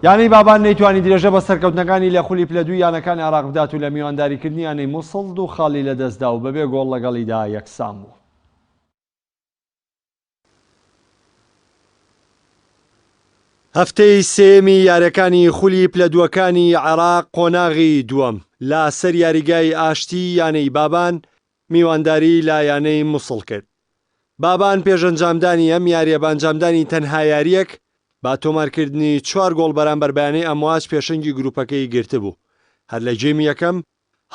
یانەی بابان نەیتوانی درێژە بە سەرکەوتنەکانی لە خولی پلە دوو یانەکانی عێراق بدات و لە میوانداریکردنی یانەی مووسڵ دوو خاڵی لەدەستدا و بەبێ گۆڵ لەگەڵیدا یەکسان بوو. هەفتەی سێمی یاریەکانی خولی پلە دووەکانی عێراق قۆناغی دووەم لا سەر یاریگای ئاشتی یانەی بابان میوانداری لا یانەی مووسڵ کرد. بابان پێشەنجامدانی ئەم یاریە بە ئەنجامدانی تەنها یاریەک با تۆمارکردنی 4 گۆڵ بەرامبەر بەیانەی ئەمواج پێشەنگی گروپەکەی گرتبوو. هەر لە جێمی یەکەم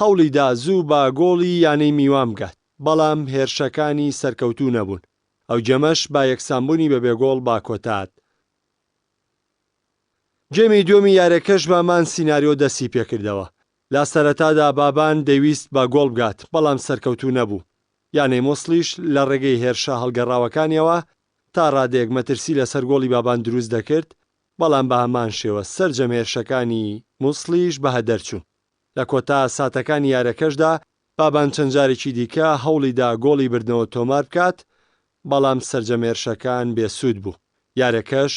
هەوڵیدا زوو با گۆڵی یانەی میوان بگات، بەڵام هێرشەکانی سەرکەوتوو نەبوون. ئەو جەمەش با یەکسانبوونی بەبێ گۆڵ با کۆتات. جێمی دووەمی یاریەکەش بامان سیناریۆ دەستی پێکردەوە. لا سەرەتادا بابان دەویست با گۆڵ بگات، بەڵام سەرکەوتوو نەبوو. یانەی مووسڵیش لە ڕێگەی هێرشە هەڵگەڕاوەکانیەوە تا ڕادێک مەترسی لەسەر گۆڵی بابان دروست دەکرد، بەڵام بە هەمان شێوە سەرجەم هێرشەکانی مووسڵیش بە هەدەرچوون. لە کۆتا ساتەکانی یاریەکەشدا بابان چەند جارێکی دیکە هەوڵیدا گۆڵی بردنەوە تۆمار بکات، بەڵام سەرجەم هێرشەکان بێسوود بوو. یاریەکەش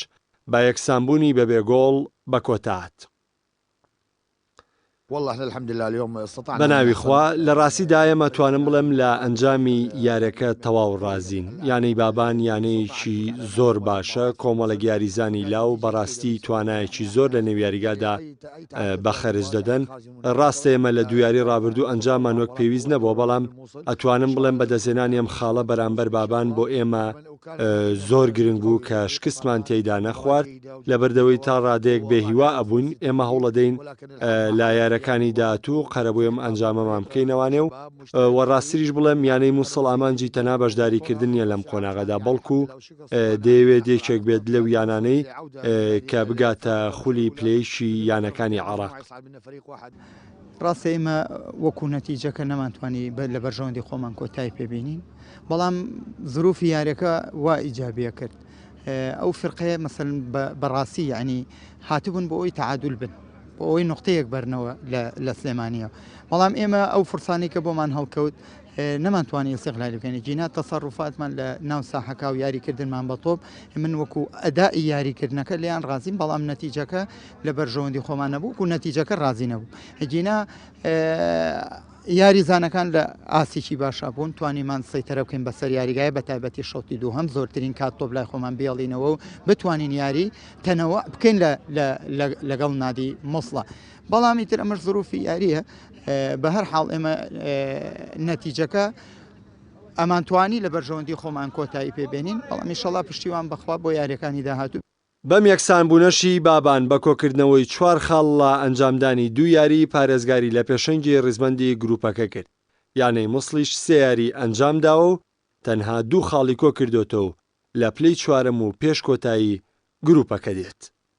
با یەکسانبوونی بەبێ گۆڵ بە کۆتات. بەناوی خوا لە ڕاستیدا ئێمە توانم بڵێم لە ئەنجامی یاریەکە تەواو ڕازین. یانەی بابان یانەیەکی زۆر باشە، کۆمەڵە یاریزانی لاو بەڕاستی توانایەکی زۆر لە نێویاریگادا بەخەرج دەدەن. ڕاستە ئێمە لە دوویاری ڕابردوو ئەنجامان وەک پێویست نەبووە، بەڵام ئەتوانم بڵێم بەدەستێنانی ئەم خاڵە بەرامبەر بابان بۆ ئێمە زۆر گرنگ بوو کە شکستمان تێیدا نەخوارد. لەبەردەوەی تا ڕادەیەک بێهیوا ئەبوون ئێمە هەوڵەدەین لا یاریەکانی داهاتوو قەرەبووی ئەم ئەنجامەمان بکەینەوانێ و وەڕاستیش بڵێم یانەی مووسڵ ئامانجی تەنها بەشداریکردن نیە لەم قۆناغەدا، بەڵکو دەیەوێت یەکێک بێت لەو یانانەی کە بگاتە خولی پلەیشی یانەکانی عێراق. ڕاستە ئێمە وەکو نەتیجەکە نەمانتوانی لە بەرژەوەندی خۆمان کۆتایی پێبینین، بەڵام زروفی یاریەکە وا ئیجابیە کرد. ئەو فرقەیە مەسەڵەن بەڕاستی یعنی هاتبوون بۆ ئەوی تەعادول بن، بۆ ئەوەی نوقتەیەک بەرنەوە لە سلێمانیە، بەڵام ئێمە ئەو فرسانی کە بۆمان هەڵکەوت نەمانتوانی ئیستیغلال بکەین. جینا تەسەڕوفاتمان لە ناو ساحەکە و یاریکردنمان بە تۆپ من وەکو ئەدای یاریکردنەکە لێیان ڕازیم، بەڵام نەتیجەکە لە بەرژەوەندی خۆمان نەبوو و نەتیجەکە ڕازی نەبوو. جینا یاریزانەکان لە ئاسیکی باشا بوون، توانیمان سەیتەرە بکەین بەسەر یاریگایە بە تایبەتی شەوتی دووهەم زۆرترین کات تۆپ لای خۆمان بێڵینەوە و بتوانین یاری تەنەوە بکەین لەگەڵ نادی مووسڵە. بەڵامی تر ئەمەش زروفی یاریە. بە هەر حاڵ ئێمە نەتیجەکە ئەمانتوانی لە بەرژەوەندی خۆمان کۆتایی پێبێنین، بەڵام ئینشەڵا پشتیوان بەخوا بۆ یاریەکانی داهاتوو. بەم یەکسانبوونەشی بابان بە کۆکردنەوەی 4 خاڵ لە ئەنجامدانی دوو یاری پارێزگاری لە پێشەنگی ڕیزبەندی گروپەکە کرد. یانەی مووسڵیش 3 یاری ئەنجامداوە و تەنها 2 خاڵی کۆ کردوتەوە و لە پلەی 4م و پێش کۆتایی گروپەکە دێت.